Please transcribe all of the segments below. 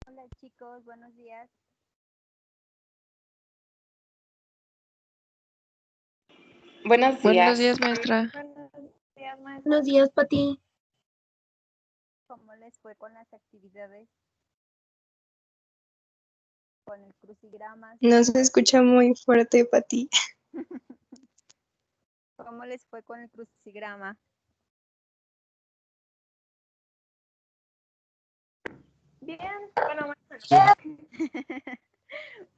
Hola chicos, buenos días. Buenos Buenos días. días, maestra. Buenos días, maestra. Buenos días, Pati. ¿Cómo les fue con las actividades? Con el crucigrama. No se escucha muy fuerte, Pati. ¿Cómo les fue con el crucigrama? Bien, bueno,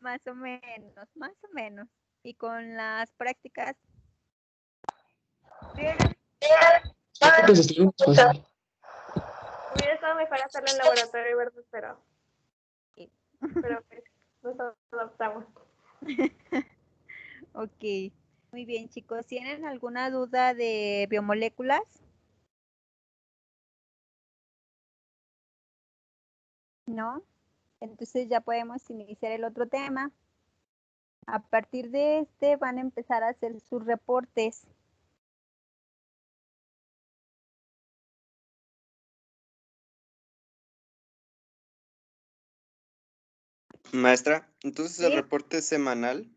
Más o menos. ¿Y con las prácticas? bien. Pues estoy pues, Hubiera estado mejor hacerlo en laboratorio, ¿verdad? Sí. Pero pues nos adaptamos. Ok, muy bien chicos. ¿Tienen alguna duda de biomoléculas? ¿No? Entonces ya podemos iniciar el otro tema. A partir de este van a empezar a hacer sus reportes. Maestra, entonces el ¿Sí? reporte es semanal.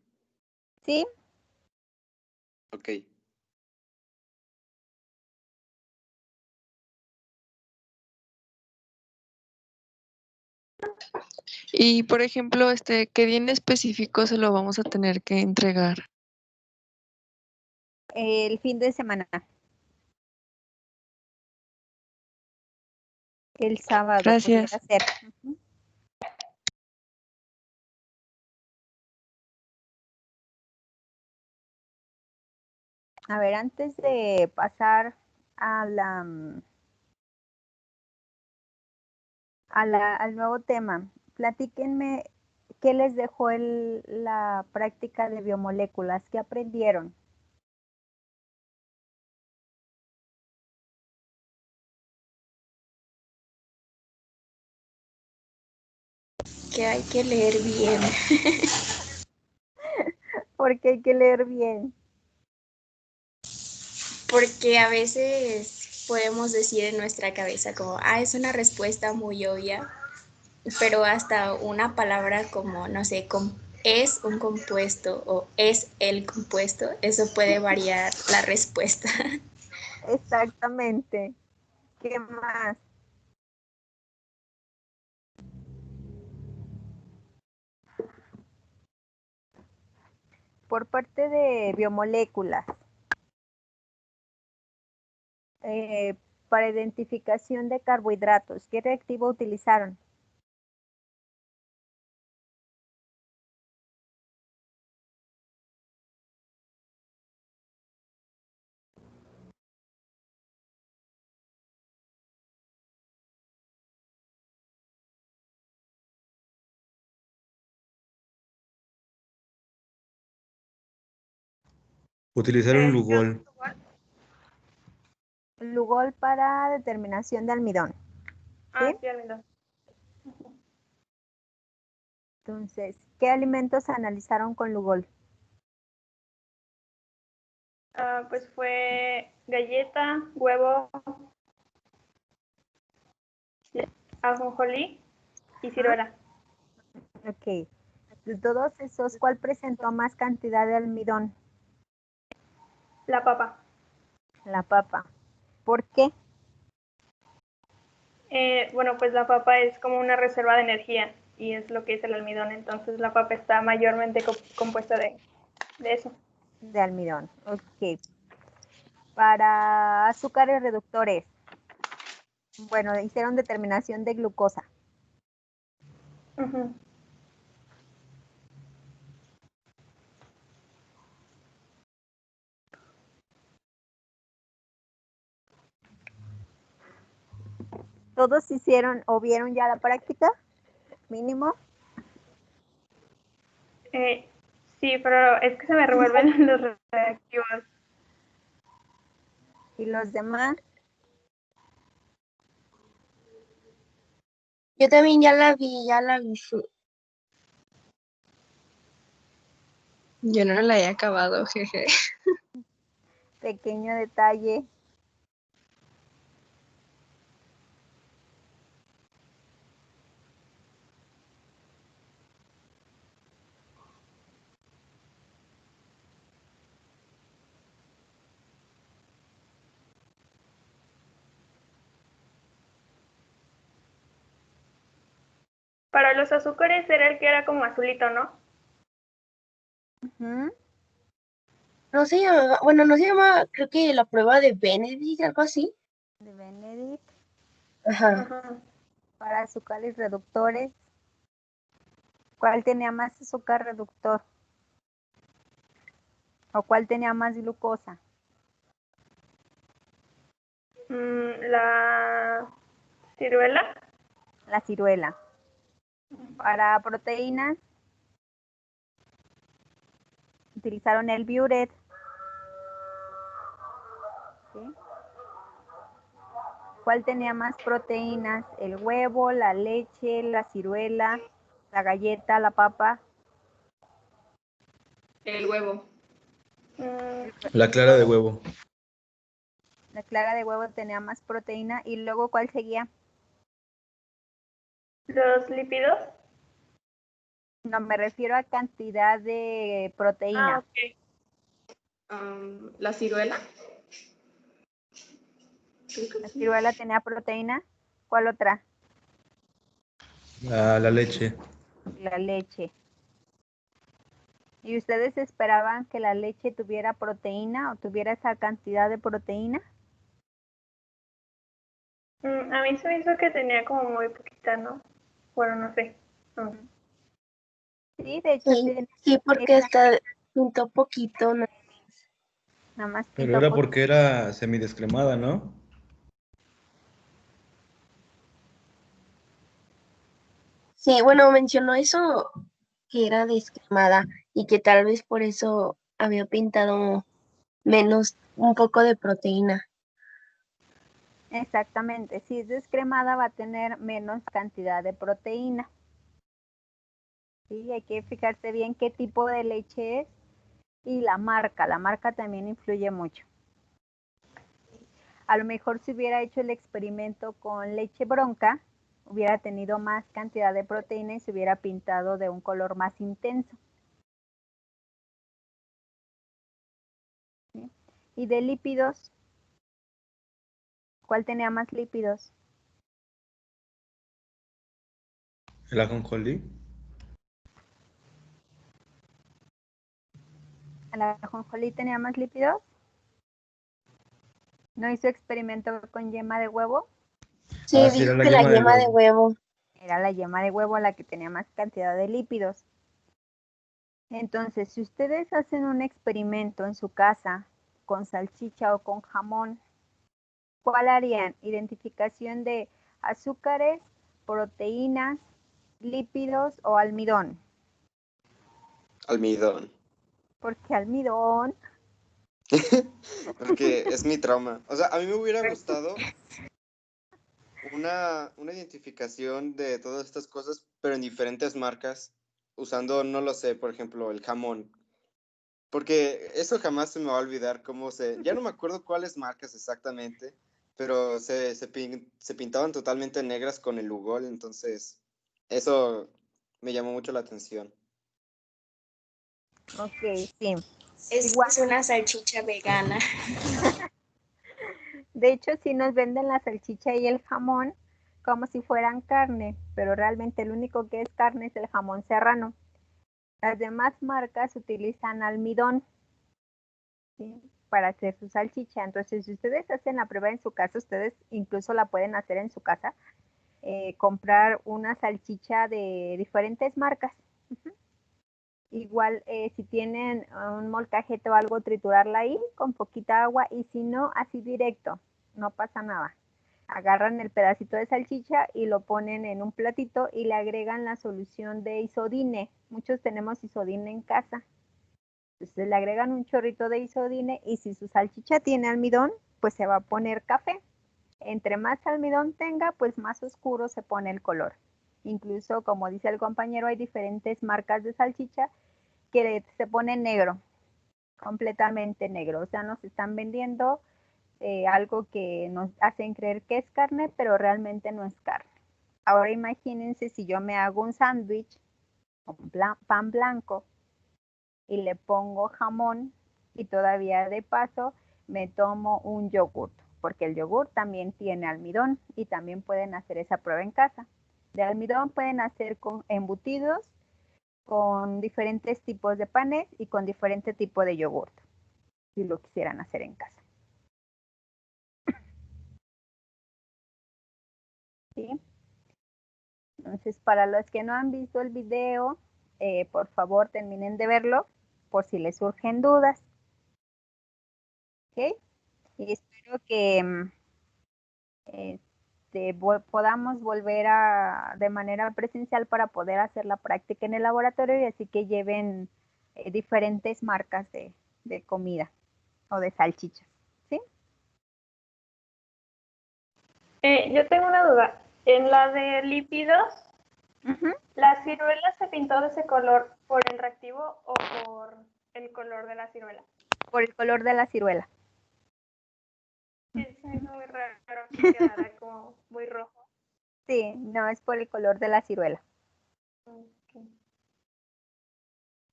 ¿Sí? Ok. Y, por ejemplo, ¿qué día en específico se lo vamos a tener que entregar? El fin de semana. El sábado Gracias. pudiera ser. Ujú. A ver, antes de pasar a al nuevo tema, platíquenme qué les dejó la práctica de biomoléculas, qué aprendieron. Que hay que leer bien. Porque hay que leer bien. Porque a veces podemos decir en nuestra cabeza como, es una respuesta muy obvia, pero hasta una palabra como, no sé, es un compuesto o es el compuesto, eso puede variar la respuesta. Exactamente. ¿Qué más? Por parte de biomoléculas, eh, para identificación de carbohidratos, ¿qué reactivo utilizaron? Utilizaron Lugol. Lugol para determinación de almidón. ¿Sí? Sí, almidón. Entonces, ¿qué alimentos analizaron con Lugol? Pues fue galleta, huevo, ajonjolí y ciruela. Ok. De todos esos, ¿cuál presentó más cantidad de almidón? La papa. La papa. ¿Por qué? Bueno, pues la papa es como una reserva de energía y es lo que es el almidón. Entonces la papa está mayormente compuesta de eso. De almidón. Ok. Para azúcares reductores. Bueno, hicieron determinación de glucosa. Uh-huh. ¿Todos hicieron o vieron ya la práctica? Mínimo. Sí, pero es que se me revuelven los reactivos. ¿Y los demás? Yo también ya la vi, sí. Yo no la he acabado, jeje. Pequeño detalle. Para los azúcares era el que era como azulito, ¿no? Ujú. No se llamaba, bueno, no se llama, creo que la prueba de Benedict, algo así. De Benedict. Ajá. Ajá. Para azúcares reductores. ¿Cuál tenía más azúcar reductor? ¿O cuál tenía más glucosa? La ciruela. La ciruela. Para proteínas, utilizaron el Biuret. ¿Sí? ¿Cuál tenía más proteínas? ¿El huevo, la leche, la ciruela, la galleta, la papa? El huevo. La clara de huevo. La clara de huevo tenía más proteína. ¿Y luego cuál seguía? Los lípidos. No, me refiero a cantidad de proteína. Ok. La ciruela. La ciruela tenía proteína. ¿Cuál otra? La leche. La leche. ¿Y ustedes esperaban que la leche tuviera proteína o tuviera esa cantidad de proteína? A mí se me hizo que tenía como muy poquita, ¿no? Bueno, no sé. No. Sí, de hecho Sí, tiene sí, porque hasta pintó poquito, ¿no? nada más Pero pintó era poquito. porque era semidescremada, ¿no? Sí, bueno, mencionó eso, que era descremada y que tal vez por eso había pintado menos, un poco de proteína. Exactamente, si es descremada va a tener menos cantidad de proteína. Sí, hay que fijarse bien qué tipo de leche es y la marca también influye mucho. A lo mejor si hubiera hecho el experimento con leche bronca, hubiera tenido más cantidad de proteína y se hubiera pintado de un color más intenso. ¿Sí? Y de lípidos, ¿cuál tenía más lípidos? El ajonjolí. ¿El ajonjolí tenía más lípidos? ¿No hizo experimento con yema de huevo? Sí, Sí, era dijo la que la yema de yema de huevo. Era la yema de huevo la que tenía más cantidad de lípidos. Entonces, si ustedes hacen un experimento en su casa con salchicha o con jamón, ¿cuál harían? Identificación de azúcares, proteínas, lípidos o almidón. Almidón. ¿Por qué almidón? Porque es mi trauma. O sea, a mí me hubiera gustado una identificación de todas estas cosas, pero en diferentes marcas, usando, no lo sé, por ejemplo, el jamón. Porque eso jamás se me va a olvidar cómo se... Ya no me acuerdo cuáles marcas exactamente, pero se pintaban totalmente negras con el Lugol, entonces eso me llamó mucho la atención. Ok, sí. Es Igual. una salchicha vegana. De hecho, sí nos venden la salchicha y el jamón como si fueran carne, pero realmente el único que es carne es el jamón serrano. Las demás marcas utilizan almidón, ¿sí?, para hacer su salchicha. Entonces, si ustedes hacen la prueba en su casa, ustedes incluso la pueden hacer en su casa, comprar una salchicha de diferentes marcas. Igual, si tienen un molcajete o algo, triturarla ahí con poquita agua y si no, así directo, no pasa nada. Agarran el pedacito de salchicha y lo ponen en un platito y le agregan la solución de isodine. Muchos tenemos isodine en casa. Entonces le agregan un chorrito de isodine y si su salchicha tiene almidón, pues se va a poner café. Entre más almidón tenga, pues más oscuro se pone el color. Incluso, como dice el compañero, hay diferentes marcas de salchicha que se pone negro, completamente negro. O sea, nos están vendiendo algo que nos hacen creer que es carne, pero realmente no es carne. Ahora imagínense si yo me hago un sándwich con pan blanco y le pongo jamón y todavía de paso me tomo un yogur, porque el yogur también tiene almidón y también pueden hacer esa prueba en casa. De almidón pueden hacer con embutidos, con diferentes tipos de panes y con diferente tipo de yogur, si lo quisieran hacer en casa. ¿Sí? Entonces, para los que no han visto el video, por favor terminen de verlo por si les surgen dudas. ¿Ok? Y espero que podamos volver de manera presencial para poder hacer la práctica en el laboratorio y así que lleven diferentes marcas de comida o de salchichas. ¿Sí? Yo tengo una duda. En la de lípidos, ¿la ciruela se pintó de ese color por el reactivo o por el color de la ciruela? Por el color de la ciruela. Sí, es muy raro que quedara como muy rojo. Sí, no es por el color de la ciruela. Okay.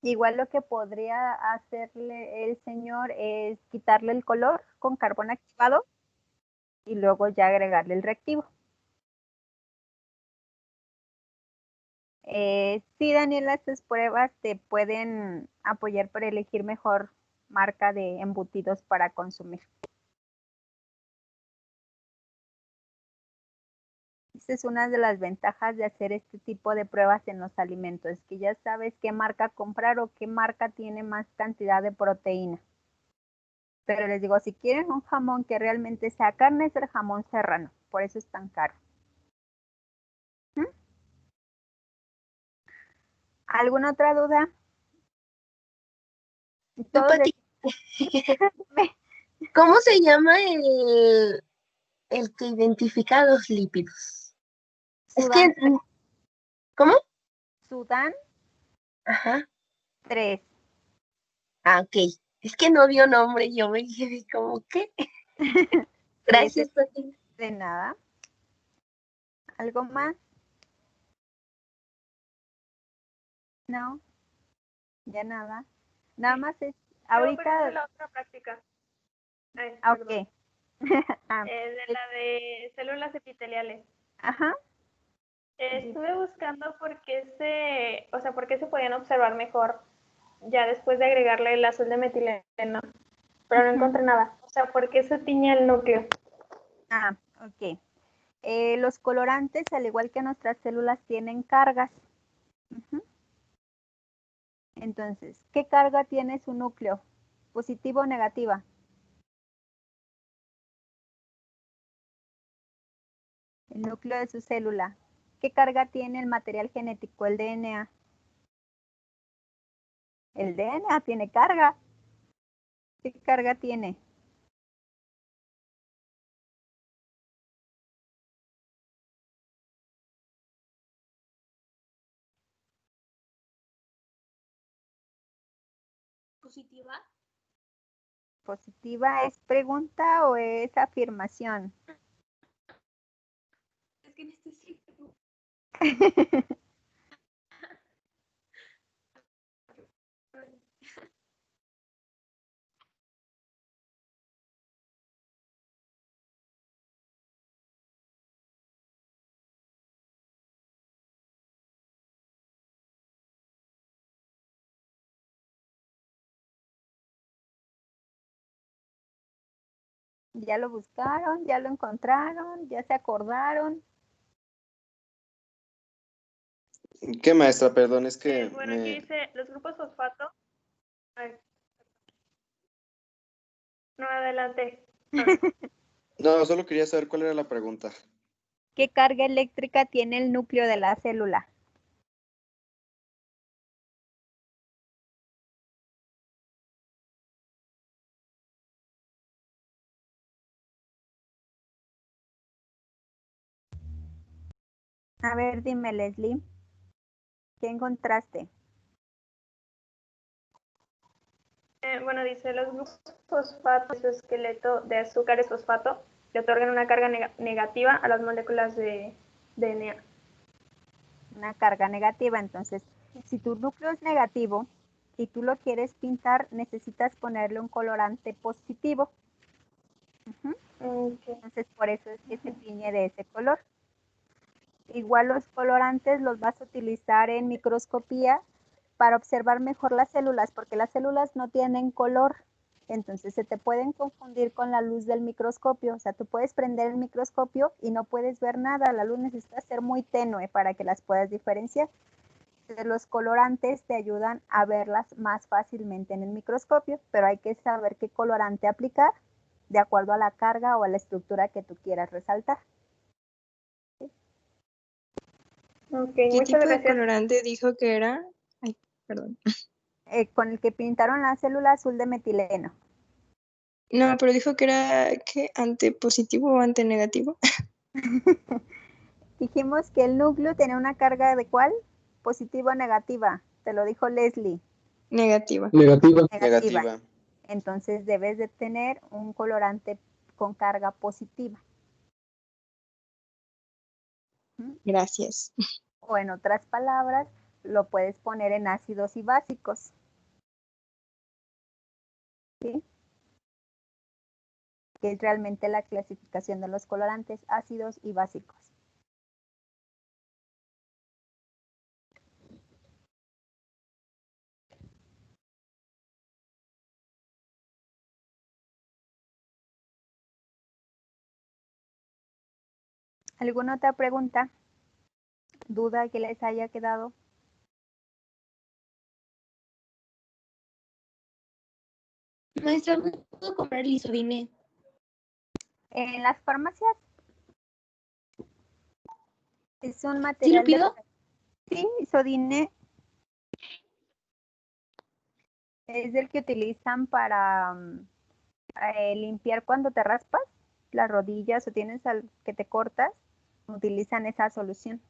Igual lo que podría hacerle el señor es quitarle el color con carbón activado y luego ya agregarle el reactivo. Sí, Daniela, estas pruebas te pueden apoyar para elegir mejor marca de embutidos para consumir. Esa es una de las ventajas de hacer este tipo de pruebas en los alimentos, que ya sabes qué marca comprar o qué marca tiene más cantidad de proteína. Pero les digo, si quieren un jamón que realmente sea carne, es el jamón serrano, por eso es tan caro. ¿Alguna otra duda? Pati, ¿cómo se llama el que identifica los lípidos? Es que, ¿cómo? Sudan Ajá. 3. Ah, ok. Es que no dio nombre, yo me dije como, ¿qué? Gracias, Pati. De nada. ¿Algo más? No, ya nada. Nada más es ahorita. De la otra práctica. Ok. De la de células epiteliales. Ajá. Estuve buscando por qué se podían observar mejor ya después de agregarle el azul de metileno, pero no encontré nada. O sea, ¿por qué se tiñe el núcleo? Ok. Los colorantes, al igual que nuestras células, tienen cargas. Entonces, ¿qué carga tiene su núcleo? ¿Positiva o negativa? El núcleo de su célula. ¿Qué carga tiene el material genético, el DNA? El DNA tiene carga. ¿Qué carga tiene? ¿Positiva? ¿Positiva es pregunta o es afirmación? Es que necesito. ¿Ya lo buscaron? ¿Ya lo encontraron? ¿Ya se acordaron? ¿Qué, maestra? Perdón, es que Bueno, aquí dice los grupos fosfato. No, adelante. No, solo quería saber cuál era la pregunta. ¿Qué carga eléctrica tiene el núcleo de la célula? A ver, dime, Leslie, ¿qué encontraste? Bueno, dice, los grupos fosfato de su esqueleto de azúcares fosfato le otorgan una carga negativa a las moléculas de DNA. Una carga negativa. Entonces, si tu núcleo es negativo y tú lo quieres pintar, necesitas ponerle un colorante positivo. Entonces, por eso es que se tiñe de ese color. Igual los colorantes los vas a utilizar en microscopía para observar mejor las células, porque las células no tienen color. Entonces se te pueden confundir con la luz del microscopio. O sea, tú puedes prender el microscopio y no puedes ver nada. La luz necesita ser muy tenue para que las puedas diferenciar. Entonces, los colorantes te ayudan a verlas más fácilmente en el microscopio, pero hay que saber qué colorante aplicar de acuerdo a la carga o a la estructura que tú quieras resaltar. ¿Qué Muchas tipo de gracias. colorante dijo que era? Ay, perdón. Con el que pintaron la célula azul de metileno. No, pero dijo que era ¿qué? ¿Ante positivo o ante negativo? Dijimos que el núcleo tiene una carga de ¿cuál? Positiva o negativa. Te lo dijo Leslie. Negativa. Negativa. Entonces debes de tener un colorante con carga positiva. Gracias. O en otras palabras, lo puedes poner en ácidos y básicos. ¿Sí? Que es realmente la clasificación de los colorantes, ácidos y básicos. ¿Alguna otra pregunta? ¿Duda que les haya quedado? Maestra, ¿dónde puedo comprar Lisodine? En las farmacias es un ¿Sí lo material pido? Sí, Isodine es el que utilizan para limpiar cuando te raspas las rodillas o tienes que te cortas, utilizan esa solución.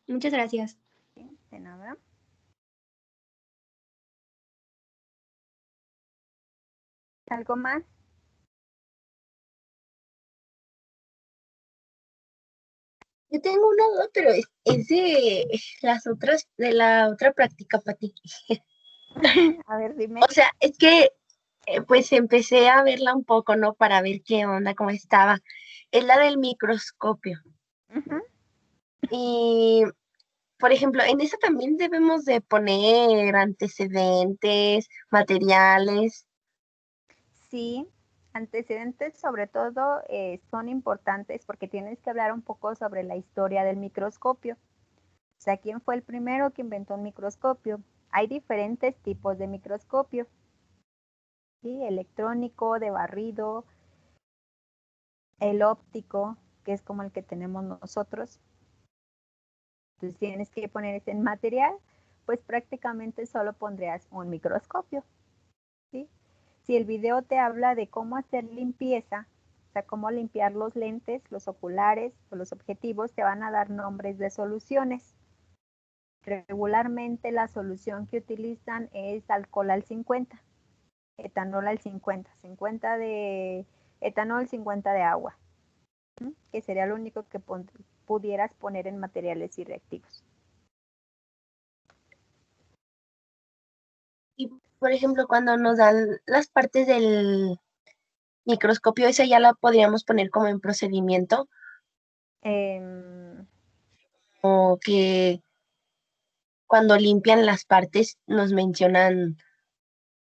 Muchas gracias. ¿Sí? De nada. ¿Algo más? Yo tengo una duda, pero es de las otras, de la otra práctica, Pati. A ver, dime. O sea, es que pues empecé a verla un poco, ¿no? Para ver qué onda, cómo estaba. Es la del microscopio. Ujú. Y, por ejemplo, en esa también debemos de poner antecedentes, materiales. Sí, antecedentes sobre todo son importantes porque tienes que hablar un poco sobre la historia del microscopio. O sea, ¿quién fue el primero que inventó un microscopio? Hay diferentes tipos de microscopio. ¿Sí? Electrónico, de barrido, el óptico, que es como el que tenemos nosotros. Entonces tienes que poner ese en material, pues prácticamente solo pondrías un microscopio. ¿Sí? Si el video te habla de cómo hacer limpieza, o sea, cómo limpiar los lentes, los oculares o los objetivos, te van a dar nombres de soluciones. Regularmente la solución que utilizan es alcohol al 50, etanol al 50, 50 de etanol, 50 de agua, que sería lo único que pudieras poner en materiales y reactivos. Y, por ejemplo, cuando nos dan las partes del microscopio, esa ya la podríamos poner como en procedimiento, Em, o que cuando limpian las partes nos mencionan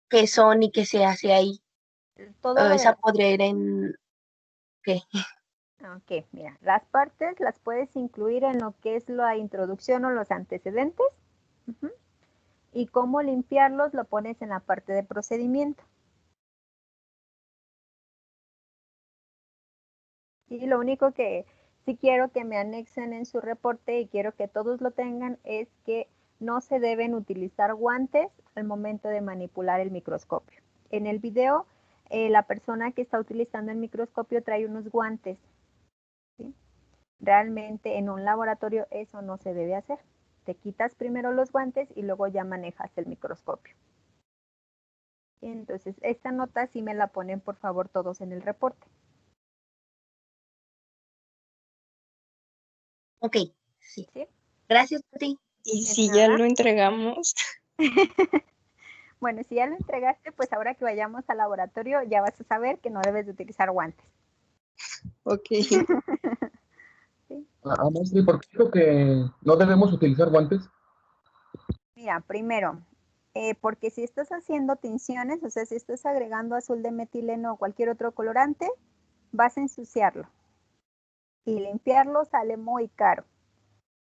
qué son y qué se hace ahí. todo lo de Esa las podría ir en, ¿qué? Ok, mira, las partes las puedes incluir en lo que es la introducción o los antecedentes. Ujú. Y cómo limpiarlos lo pones en la parte de procedimiento. Sí, lo único que sí quiero que me anexen en su reporte y quiero que todos lo tengan es que no se deben utilizar guantes al momento de manipular el microscopio. En el video, la persona que está utilizando el microscopio trae unos guantes, ¿sí? Realmente en un laboratorio eso no se debe hacer. Te quitas primero los guantes y luego ya manejas el microscopio. Entonces, esta nota sí me la ponen por favor todos en el reporte. Ok, sí. ¿Sí? Gracias, Pati. Y De si ya nada. lo entregamos, Bueno, si ya lo entregaste, pues ahora que vayamos al laboratorio ya vas a saber que no debes de utilizar guantes. ok. ¿Sí? Maestro, ¿y por qué dijo que no debemos utilizar guantes? Mira, primero, porque si estás haciendo tinciones, o sea, si estás agregando azul de metileno o cualquier otro colorante, vas a ensuciarlo. Y limpiarlo sale muy caro.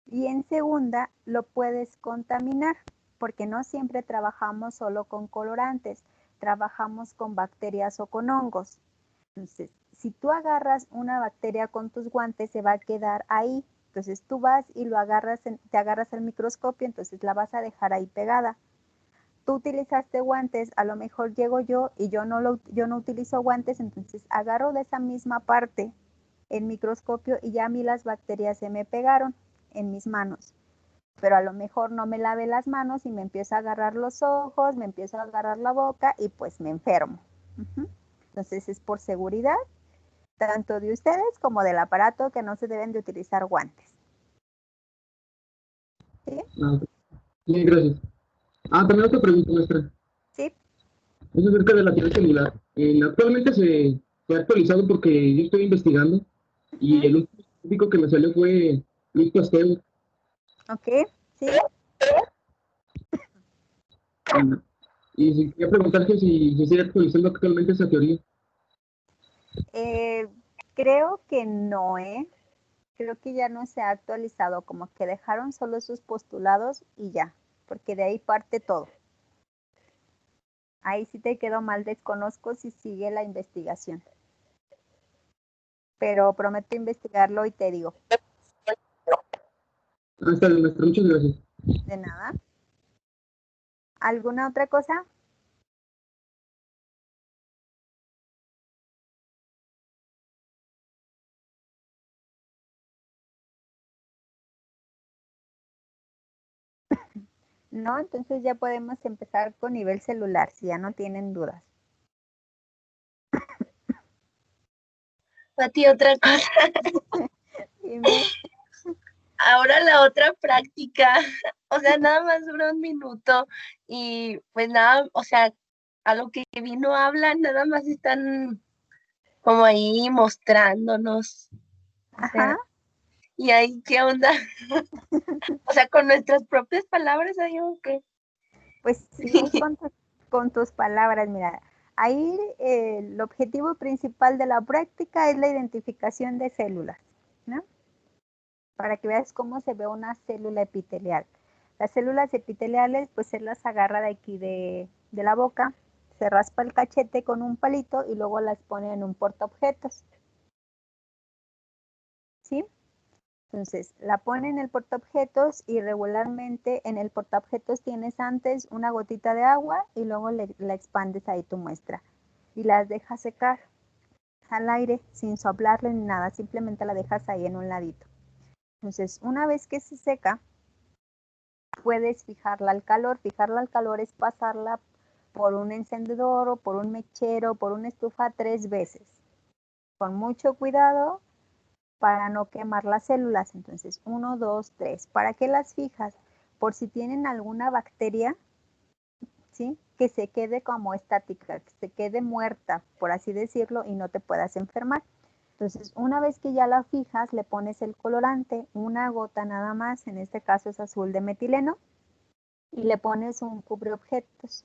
Y en segunda, lo puedes contaminar, porque no siempre trabajamos solo con colorantes, trabajamos con bacterias o con hongos. Entonces, si tú agarras una bacteria con tus guantes, se va a quedar ahí. Entonces tú vas y lo agarras, te agarras el microscopio, entonces la vas a dejar ahí pegada. Tú utilizaste guantes, a lo mejor llego yo y yo no utilizo guantes, entonces agarro de esa misma parte el microscopio y ya a mí las bacterias se me pegaron en mis manos. Pero a lo mejor no me lavé las manos y me empiezo a agarrar los ojos, me empiezo a agarrar la boca y pues me enfermo. Entonces es por seguridad, tanto de ustedes como del aparato, que no se deben de utilizar guantes. ¿Sí? Ok. Sí, gracias. También otra pregunta, maestra. ¿Sí? Es acerca de la teoría celular. Actualmente se ha actualizado porque yo estoy investigando y el último científico que me salió fue Luis Pasteur. Ok, sí. Y quería preguntarte si se sigue actualizando actualmente esa teoría. Creo que no, creo que ya no se ha actualizado, como que dejaron solo sus postulados y ya, porque de ahí parte todo. Ahí sí te quedó mal, desconozco si sigue la investigación. Pero prometo investigarlo y te digo. Está bien, maestra, muchas gracias. De nada. ¿Alguna otra cosa? No, entonces ya podemos empezar con nivel celular, si ya no tienen dudas. Pati, otra cosa. Dime. Ahora la otra práctica, o sea, nada más dura un minuto y pues nada, o sea, a lo que vino hablan, nada más están como ahí mostrándonos. O sea, Ajá. y ahí, ¿qué onda? O sea, con nuestras propias palabras, ahí, ¿qué? Pues sí, es con tus palabras, mira. Ahí el objetivo principal de la práctica es la identificación de células, ¿no? Para que veas cómo se ve una célula epitelial. Las células epiteliales, pues se las agarra de aquí de la boca, se raspa el cachete con un palito y luego las pone en un portaobjetos. ¿Sí? Entonces, la pone en el portaobjetos y regularmente en el portaobjetos tienes antes una gotita de agua y luego la expandes ahí tu muestra y las dejas secar al aire sin soplarle ni nada, simplemente la dejas ahí en un ladito. Entonces, una vez que se seca, puedes fijarla al calor. Fijarla al calor es pasarla por un encendedor o por un mechero, por una estufa 3 veces. Con mucho cuidado para no quemar las células. Entonces, 1, 2, 3. ¿Para qué las fijas? Por si tienen alguna bacteria, ¿sí? Que se quede como estática, que se quede muerta, por así decirlo, y no te puedas enfermar. Entonces, una vez que ya la fijas, le pones el colorante, una gota nada más, en este caso es azul de metileno, y le pones un cubreobjetos.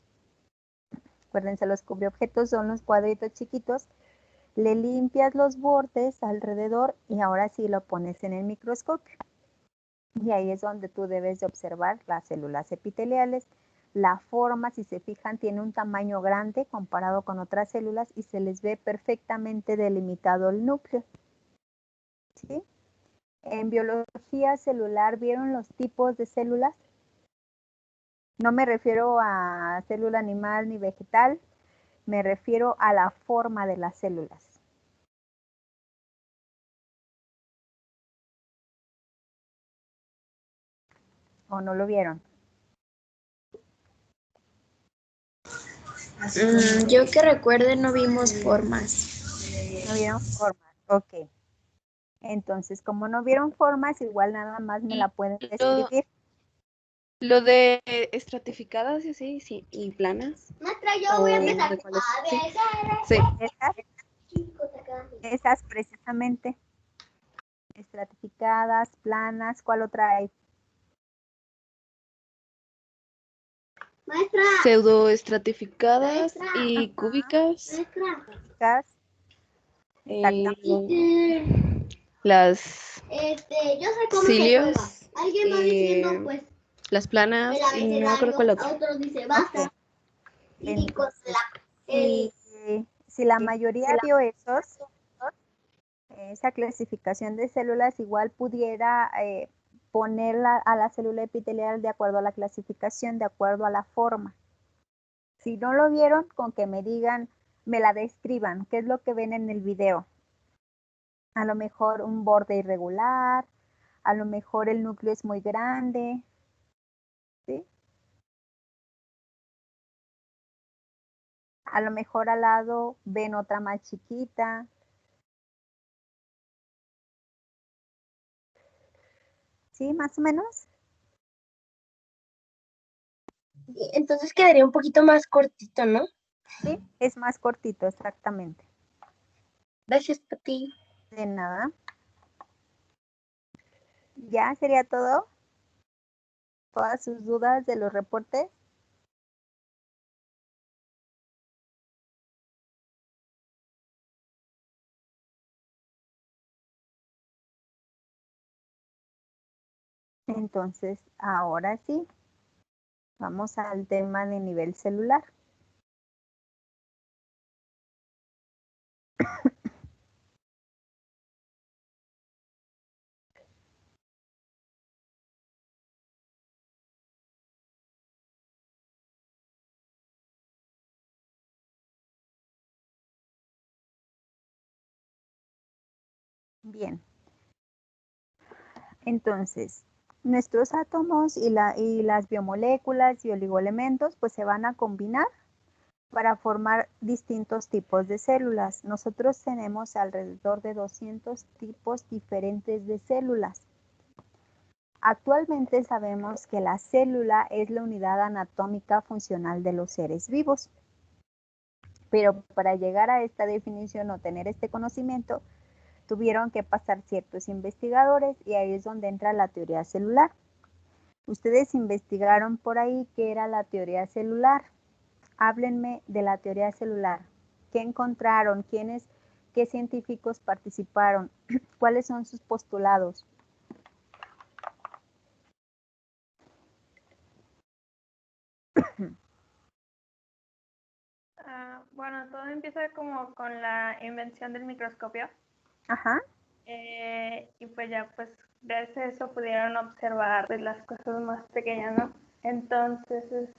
Acuérdense, los cubreobjetos son los cuadritos chiquitos. Le limpias los bordes alrededor y ahora sí lo pones en el microscopio. Y ahí es donde tú debes de observar las células epiteliales. La forma, si se fijan, tiene un tamaño grande comparado con otras células y se les ve perfectamente delimitado el núcleo. ¿sí? En biología celular, ¿vieron los tipos de células? No me refiero a célula animal ni vegetal, me refiero a la forma de las células. ¿O no lo vieron? Yo que recuerde no vimos formas. ¿No vieron formas? Ok. Entonces, como no vieron formas, igual nada más me la pueden describir. Lo de estratificadas y así, sí, y planas. Maestra, yo voy a empezar. ¿De cuáles? A ver, Sí. Esas precisamente. Estratificadas, planas, ¿cuál otra hay? Maestra. Pseudoestratificadas y cúbicas. Maestra. Las Yo sé cómo se cilios. juega. Alguien va diciendo, pues. Las planas y no creo cuál otra. Otro dice, basta. Y con Si la mayoría vio esa clasificación de células, igual pudiera ponerla a la célula epitelial de acuerdo a la clasificación, de acuerdo a la forma. Si no lo vieron, con que me digan, me la describan, qué es lo que ven en el video. A lo mejor un borde irregular, a lo mejor el núcleo es muy grande, ¿sí? A lo mejor al lado ven otra más chiquita. ¿Sí? Más o menos. Entonces quedaría un poquito más cortito, ¿no? Sí, es más cortito, exactamente. Gracias, Pati. De nada. ¿Ya sería todo? ¿Todas sus dudas de los reportes? Entonces, ahora sí, vamos al tema de nivel celular. Bien. Entonces, nuestros átomos y las biomoléculas y oligoelementos pues se van a combinar para formar distintos tipos de células. Nosotros tenemos alrededor de 200 tipos diferentes de células. Actualmente sabemos que la célula es la unidad anatómica funcional de los seres vivos. Pero para llegar a esta definición o tener este conocimiento, tuvieron que pasar ciertos investigadores y ahí es donde entra la teoría celular. Ustedes investigaron por ahí qué era la teoría celular. Háblenme de la teoría celular. ¿Qué encontraron? ¿Qué científicos participaron? ¿Cuáles son sus postulados? Bueno, todo empieza como con la invención del microscopio. Ajá. Y pues ya, pues gracias a eso pudieron observar pues, las cosas más pequeñas, ¿no? Entonces,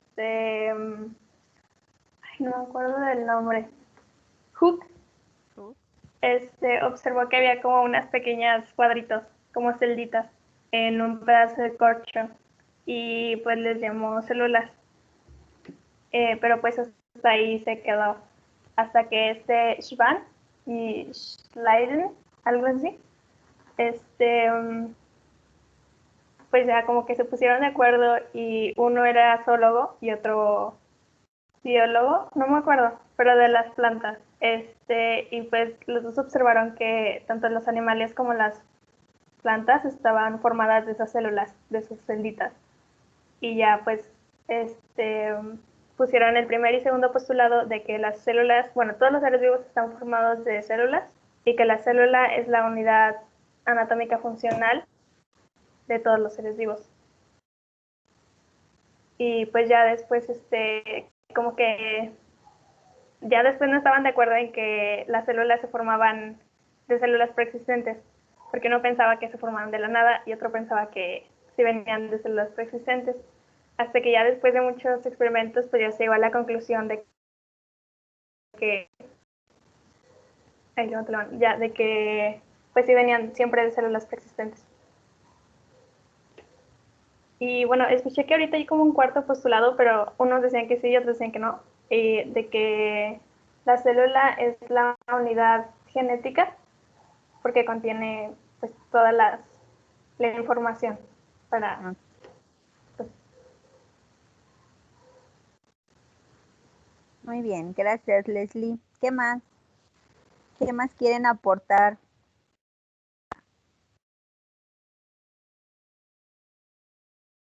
no me acuerdo del nombre. Hooke observó que había como unas pequeñas cuadritos, como celditas, en un pedazo de corcho y pues les llamó células. Pero pues hasta ahí se quedó. Hasta que Schwann y Schleiden, algo así, pues ya como que se pusieron de acuerdo y uno era zoólogo y otro biólogo, no me acuerdo, pero de las plantas. Y pues los dos observaron que tanto los animales como las plantas estaban formadas de esas células, de sus celditas. Y ya pues pusieron el primer y segundo postulado de que las células, bueno, todos los seres vivos están formados de células y que la célula es la unidad anatómica funcional de todos los seres vivos. Y pues ya después, como que ya después no estaban de acuerdo en que las células se formaban de células preexistentes, porque uno pensaba que se formaban de la nada y otro pensaba que sí venían de células preexistentes. Hasta que ya después de muchos experimentos, pues ya se llegó a la conclusión de que, de que pues sí venían siempre de células preexistentes. Y bueno, escuché que ahorita hay como un cuarto postulado, pero unos decían que sí y otros decían que no, de que la célula es la unidad genética porque contiene pues toda la información para... Pues, Muy bien, gracias Leslie. ¿Qué más? ¿Qué más quieren aportar?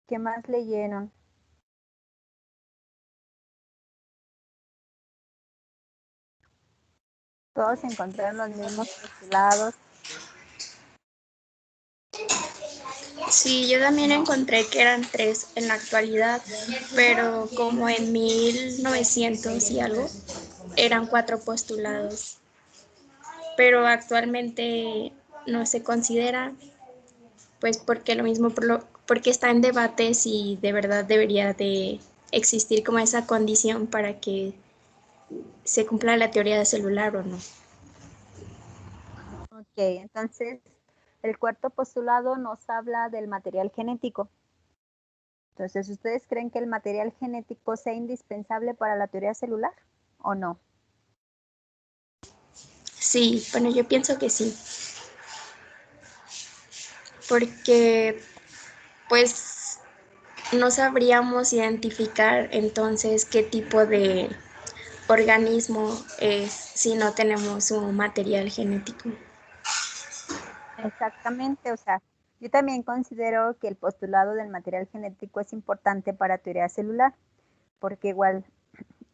¿Qué más leyeron? Todos encontraron los mismos postulados. Sí, yo también encontré que eran 3 en la actualidad, pero como en 1900 y algo, eran 4 postulados. Pero actualmente no se considera, pues porque lo mismo, porque está en debate si de verdad debería de existir como esa condición para que se cumpla la teoría celular o no. Ok, entonces el cuarto postulado nos habla del material genético. Entonces, ¿ustedes creen que el material genético sea indispensable para la teoría celular o no? Sí, bueno, yo pienso que sí. Porque pues no sabríamos identificar entonces qué tipo de organismo es si no tenemos un material genético. Exactamente, o sea, yo también considero que el postulado del material genético es importante para teoría celular, porque igual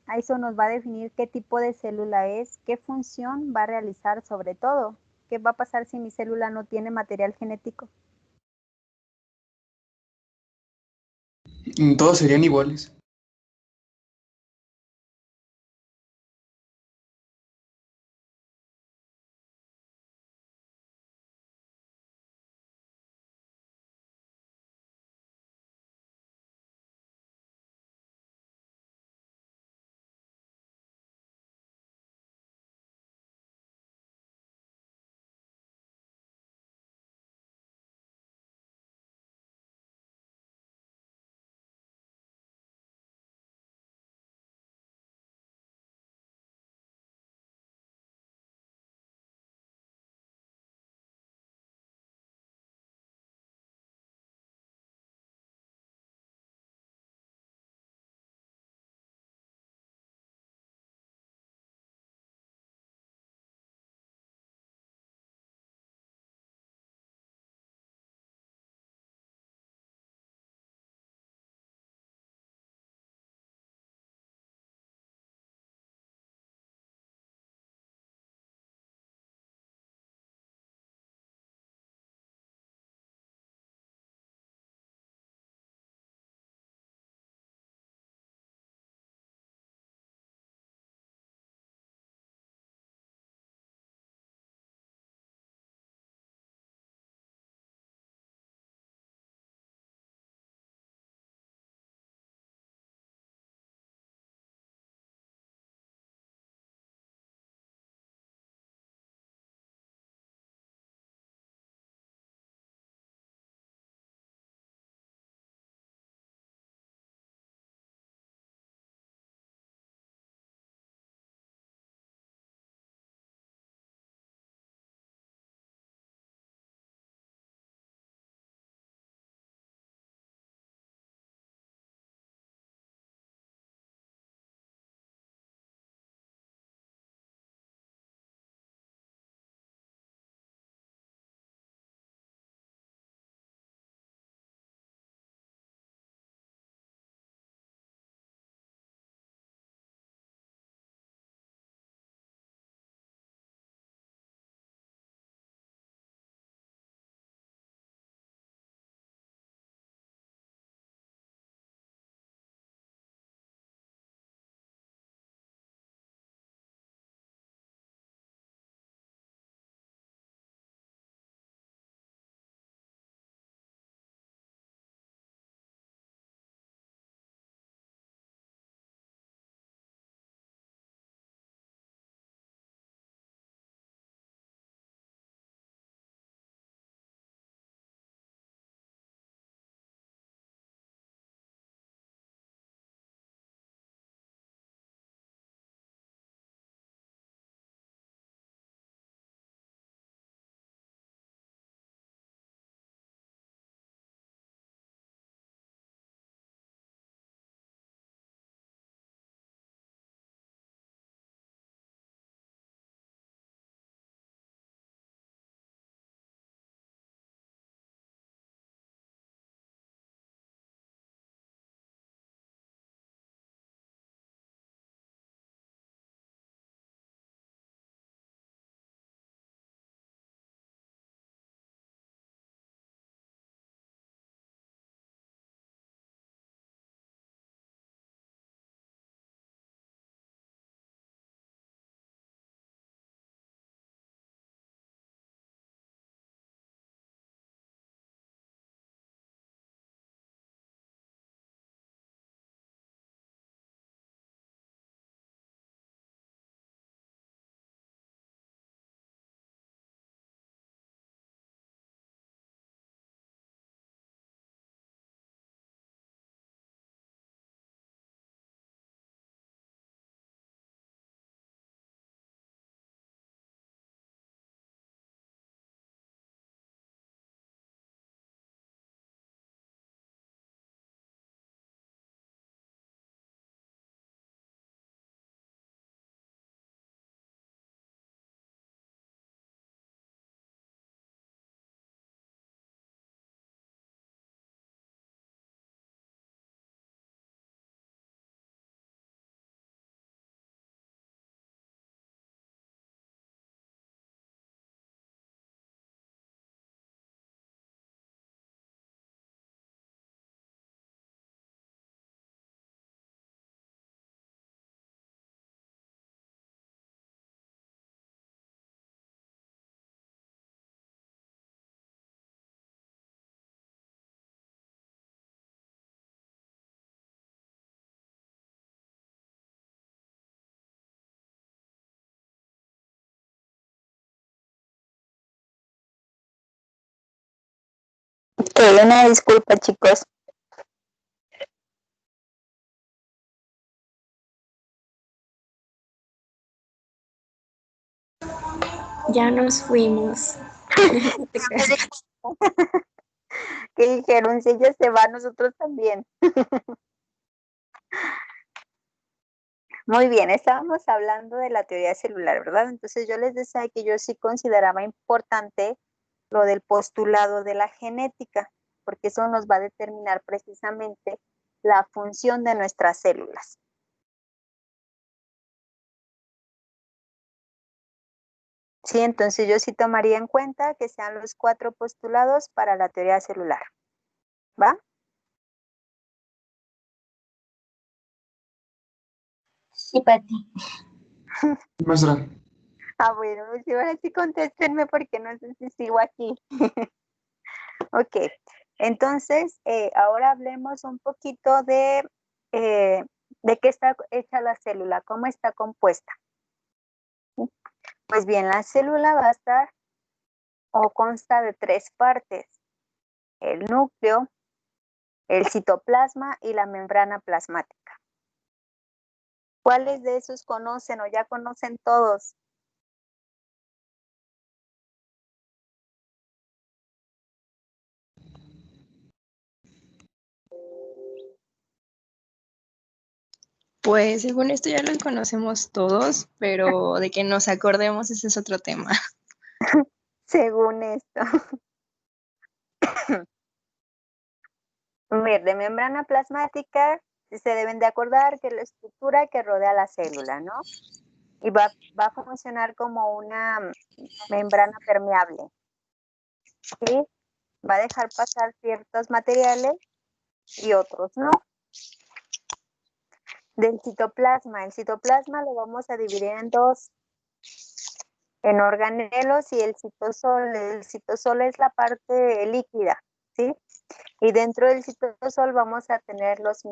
a eso nos va a definir qué tipo de célula es, qué función va a realizar sobre todo, qué va a pasar si mi célula no tiene material genético. Todos serían iguales. Solo una disculpa, chicos. Ya nos fuimos. No te creas. Que dijeron, si ella se va, nosotros también. Muy bien, estábamos hablando de la teoría celular, ¿verdad? Entonces yo les decía que yo sí consideraba importante lo del postulado de la genética, porque eso nos va a determinar precisamente la función de nuestras células. Sí, entonces yo sí tomaría en cuenta que sean los 4 postulados para la teoría celular. ¿Va? Sí, Pati. Maestra. Bueno, pues ahora sí contéstenme porque no sé si sigo aquí. Ok, entonces ahora hablemos un poquito de qué está hecha la célula, cómo está compuesta. Pues bien, la célula va a estar o consta de 3 partes: el núcleo, el citoplasma y la membrana plasmática. ¿Cuáles de esos conocen o ya conocen todos? Pues según esto ya lo conocemos todos, pero de que nos acordemos ese es otro tema. Según esto. De membrana plasmática se deben de acordar que es la estructura que rodea la célula, ¿no? Y va a funcionar como una membrana permeable, ¿sí? Va a dejar pasar ciertos materiales y otros no. Del citoplasma, el citoplasma lo vamos a dividir en 2, en organelos y el citosol. El citosol es la parte líquida, ¿sí? Y dentro del citosol vamos a tener los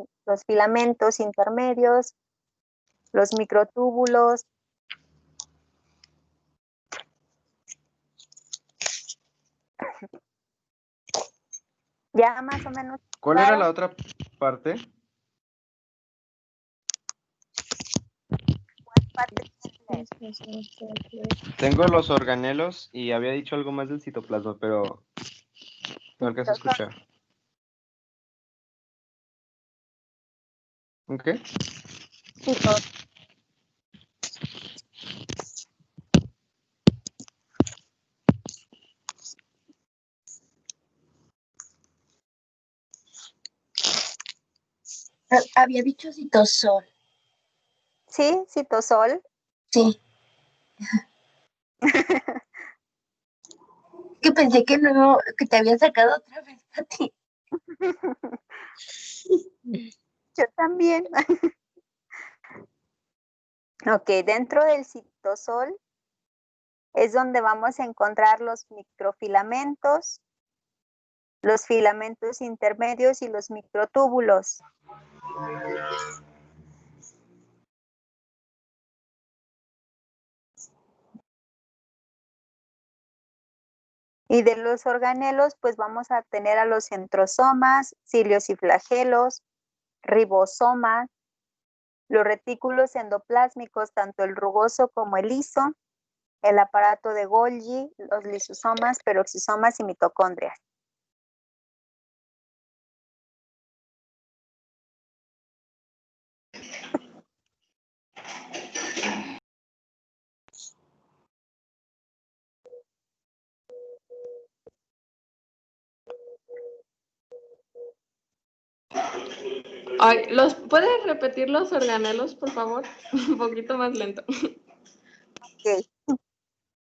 filamentos intermedios, los microtúbulos. Ya más o menos. ¿Cuál era la otra parte? Tengo los organelos y había dicho algo más del citoplasma, pero no alcanzo a escuchar. ¿Ok? Había dicho citosol. Sí, citosol. Sí. Que pensé que no, que te había sacado otra vez, Pati. Yo también. Ok, dentro del citosol es donde vamos a encontrar los microfilamentos, los filamentos intermedios y los microtúbulos. Y de los organelos, pues vamos a tener a los centrosomas, cilios y flagelos, ribosomas, los retículos endoplásmicos, tanto el rugoso como el liso, el aparato de Golgi, los lisosomas, peroxisomas y mitocondrias. Ay, ¿puedes repetir los organelos, por favor? Un poquito más lento. Okay.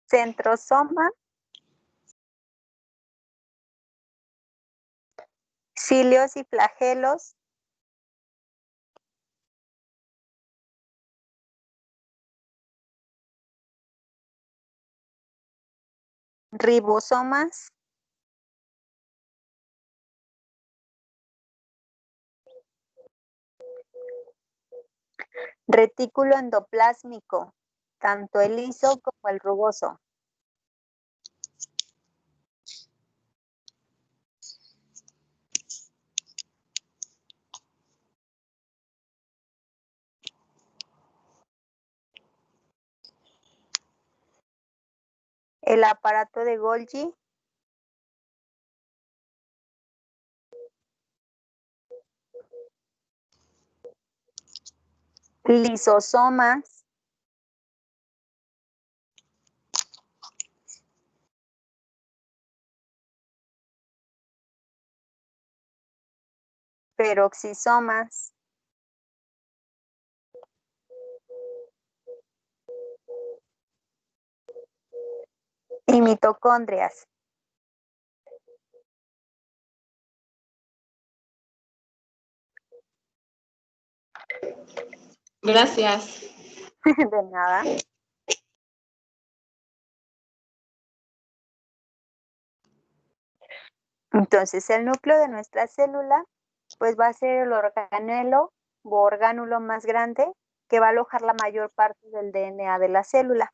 Centrosoma, cilios y flagelos, ribosomas, retículo endoplásmico, tanto el liso como el rugoso. El aparato de Golgi. Lisosomas. Peroxisomas. Y mitocondrias. Gracias. De nada. Entonces, el núcleo de nuestra célula, pues va a ser el organelo o orgánulo más grande que va a alojar la mayor parte del DNA de la célula.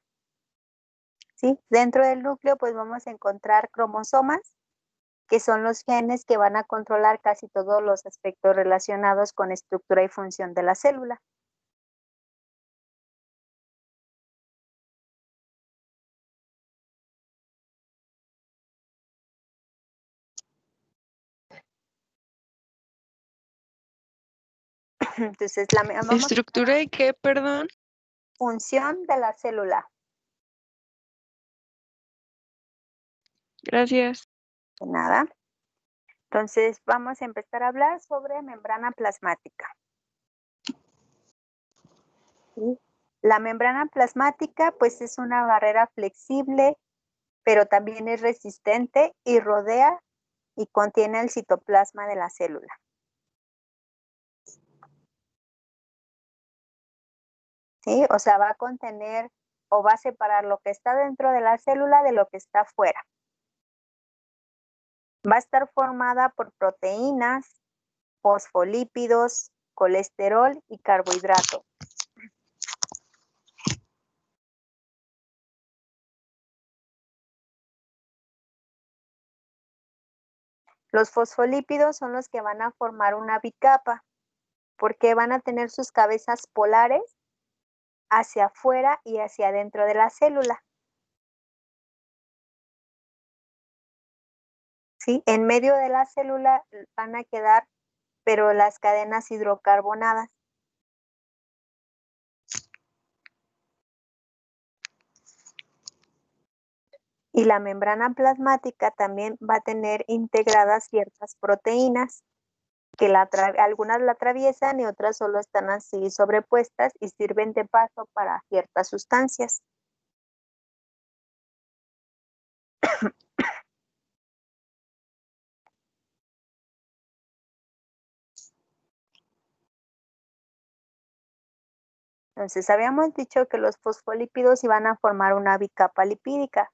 ¿Sí? Dentro del núcleo, pues vamos a encontrar cromosomas, que son los genes que van a controlar casi todos los aspectos relacionados con estructura y función de la célula. Entonces, ¿Estructura y qué, perdón? Función de la célula. Gracias. De nada. Entonces, vamos a empezar a hablar sobre membrana plasmática. ¿Sí? La membrana plasmática, pues, es una barrera flexible, pero también es resistente y rodea y contiene el citoplasma de la célula. ¿Sí? O sea, va a contener o va a separar lo que está dentro de la célula de lo que está fuera. Va a estar formada por proteínas, fosfolípidos, colesterol y carbohidratos. Los fosfolípidos son los que van a formar una bicapa, porque van a tener sus cabezas polares hacia afuera y hacia adentro de la célula. ¿Sí? En medio de la célula van a quedar, pero las cadenas hidrocarbonadas. Y la membrana plasmática también va a tener integradas ciertas proteínas, que algunas la atraviesan y otras solo están así sobrepuestas y sirven de paso para ciertas sustancias. Entonces, habíamos dicho que los fosfolípidos iban a formar una bicapa lipídica.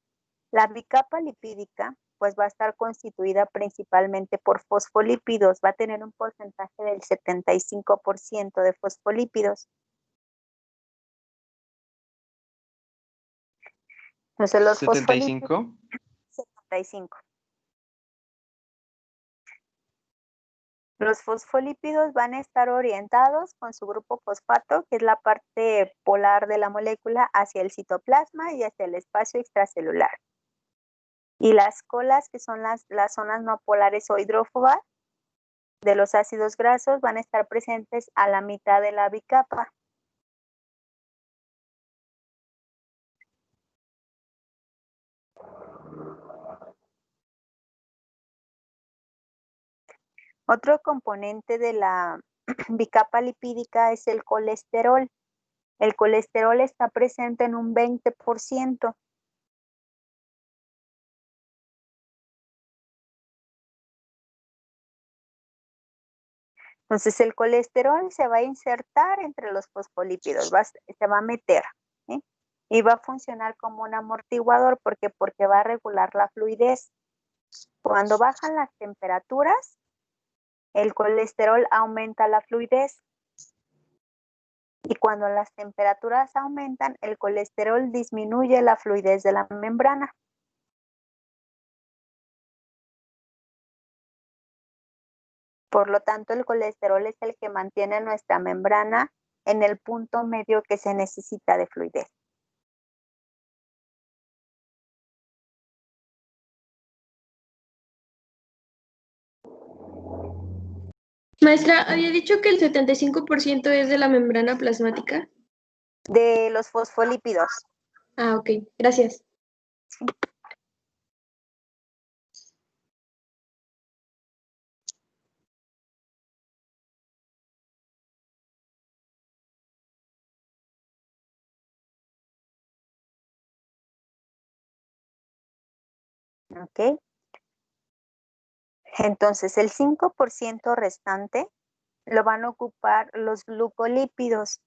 La bicapa lipídica, pues, va a estar constituida principalmente por fosfolípidos. Va a tener un porcentaje del 75% de fosfolípidos. Entonces, los 75. 75. Los fosfolípidos van a estar orientados con su grupo fosfato, que es la parte polar de la molécula, hacia el citoplasma y hacia el espacio extracelular. Y las colas, que son las zonas no polares o hidrófobas de los ácidos grasos, van a estar presentes a la mitad de la bicapa. Otro componente de la bicapa lipídica es el colesterol. El colesterol está presente en un 20%. Entonces, el colesterol se va a insertar entre los fosfolípidos, se va a meter, ¿sí? Y va a funcionar como un amortiguador porque va a regular la fluidez. Cuando bajan las temperaturas, el colesterol aumenta la fluidez. Y cuando las temperaturas aumentan, el colesterol disminuye la fluidez de la membrana. Por lo tanto, el colesterol es el que mantiene nuestra membrana en el punto medio que se necesita de fluidez. Maestra, había dicho que el 75% es de la membrana plasmática. De los fosfolípidos. Ah, ok, gracias. Sí. Ok. Entonces, el 5% restante lo van a ocupar los glucolípidos.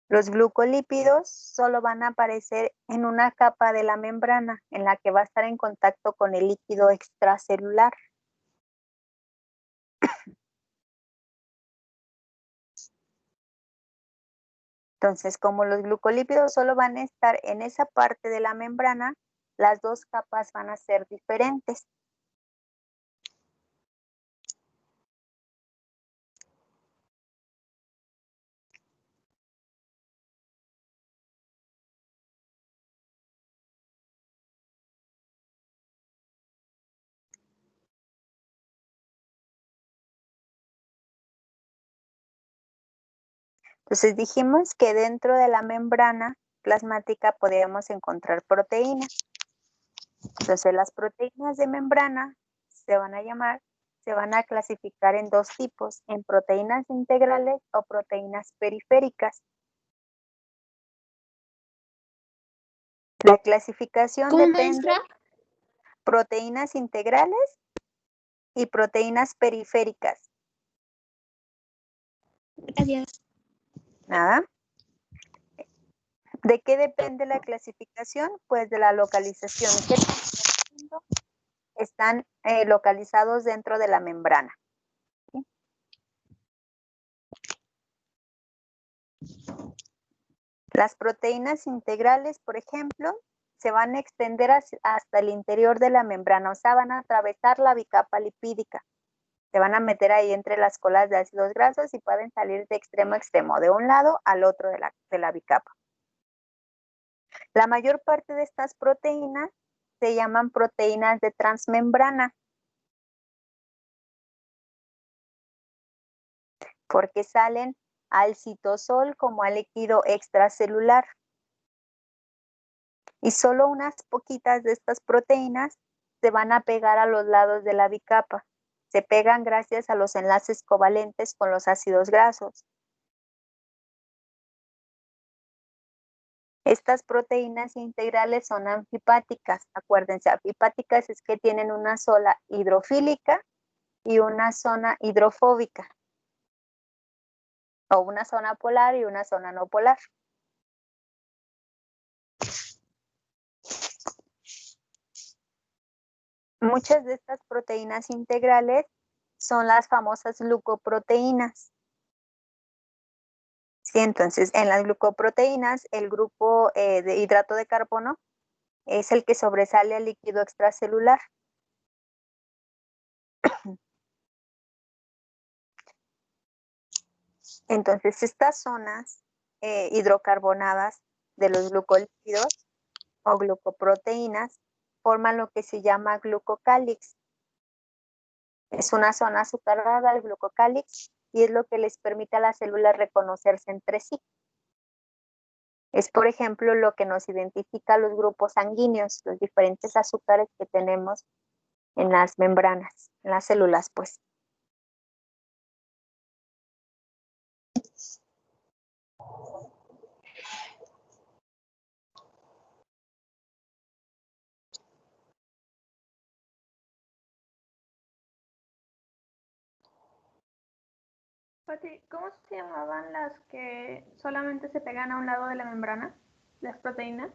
Los glucolípidos solo van a aparecer en una capa de la membrana en la que va a estar en contacto con el líquido extracelular. Entonces, como los glucolípidos solo van a estar en esa parte de la membrana, las dos capas van a ser diferentes. Entonces dijimos que dentro de la membrana plasmática podríamos encontrar proteínas. Entonces las proteínas de membrana se van a clasificar en dos tipos, en proteínas integrales o proteínas periféricas. La clasificación ¿Cómo, depende maestra? de proteínas integrales y proteínas periféricas. Gracias. Nada. ¿De qué depende la clasificación? Pues de la localización. ¿Qué están localizados dentro de la membrana? ¿Sí? Las proteínas integrales, por ejemplo, se van a extender hasta el interior de la membrana, o sea, van a atravesar la bicapa lipídica. Se van a meter ahí entre las colas de ácidos grasos y pueden salir de extremo a extremo, de un lado al otro de la bicapa. La mayor parte de estas proteínas se llaman proteínas de transmembrana, porque salen al citosol como al líquido extracelular. Y solo unas poquitas de estas proteínas se van a pegar a los lados de la bicapa. Se pegan gracias a los enlaces covalentes con los ácidos grasos. Estas proteínas integrales son anfipáticas. Acuérdense, anfipáticas es que tienen una sola hidrofílica y una zona hidrofóbica. O una zona polar y una zona no polar. Muchas de estas proteínas integrales son las famosas glucoproteínas. Sí, entonces en las glucoproteínas el grupo de hidrato de carbono es el que sobresale al líquido extracelular. Entonces estas zonas hidrocarbonadas de los glucolípidos o glucoproteínas forman lo que se llama glucocálix. Es una zona azucarada el glucocálix y es lo que les permite a las células reconocerse entre sí. Es, por ejemplo, lo que nos identifica los grupos sanguíneos, los diferentes azúcares que tenemos en las membranas, en las células, pues. Pati, ¿cómo se llamaban las que solamente se pegan a un lado de la membrana? Las proteínas.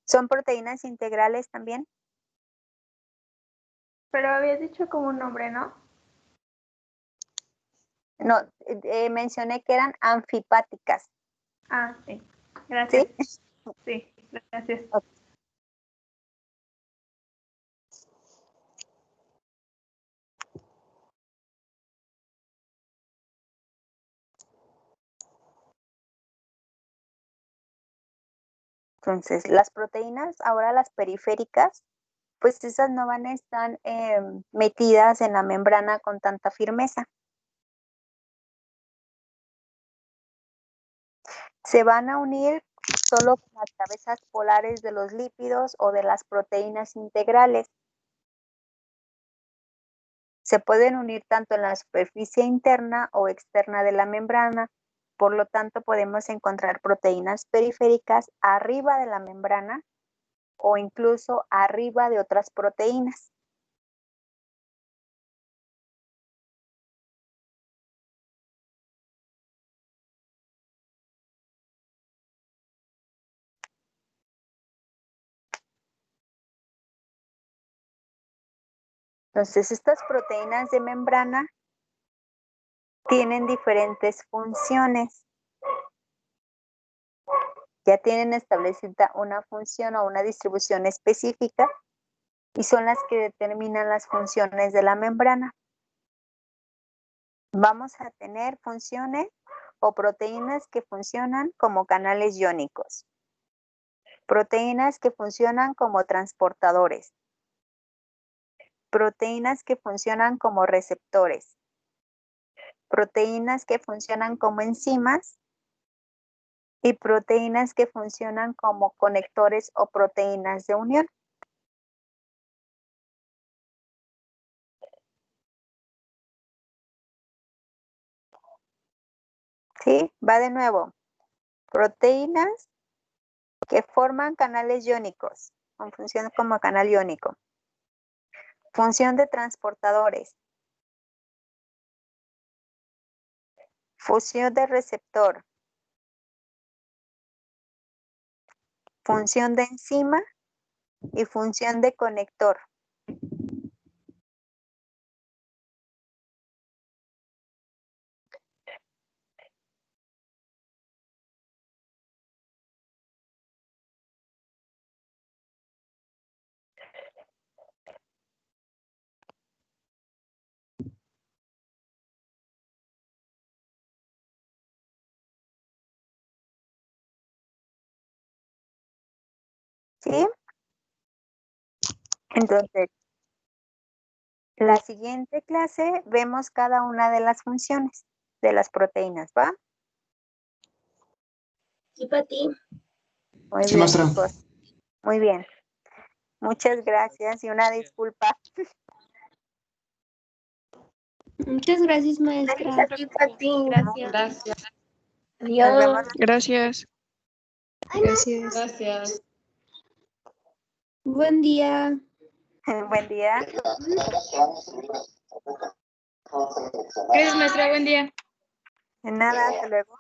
¿Son proteínas integrales también? Pero habías dicho como un nombre, ¿no? No, mencioné que eran anfipáticas. Ah, sí. Gracias. ¿Sí? Sí, gracias. Okay. Entonces, las proteínas, ahora las periféricas, pues esas no van a estar metidas en la membrana con tanta firmeza. Se van a unir solo con las cabezas polares de los lípidos o de las proteínas integrales. Se pueden unir tanto en la superficie interna o externa de la membrana, por lo tanto podemos encontrar proteínas periféricas arriba de la membrana o incluso arriba de otras proteínas. Entonces, estas proteínas de membrana tienen diferentes funciones. Ya tienen establecida una función o una distribución específica y son las que determinan las funciones de la membrana. Vamos a tener funciones o proteínas que funcionan como canales iónicos, proteínas que funcionan como transportadores, proteínas que funcionan como receptores, proteínas que funcionan como enzimas y proteínas que funcionan como conectores o proteínas de unión. ¿Sí? Va de nuevo. Proteínas que forman canales iónicos, con función como canal iónico. Función de transportadores. Función de receptor. Función de enzima y función de conector. ¿Sí? Entonces, la siguiente clase vemos cada una de las funciones de las proteínas, ¿va? Sí, Pati. Muy Sí, bien, maestra. chicos. Muy bien. Muchas gracias y una disculpa. Muchas gracias, maestra. Sí, Pati. Gracias. Nos vemos. Adiós. Gracias. Gracias. Gracias. Buen día. Buen día. Gracias, maestra. Buen día. De nada, hasta luego.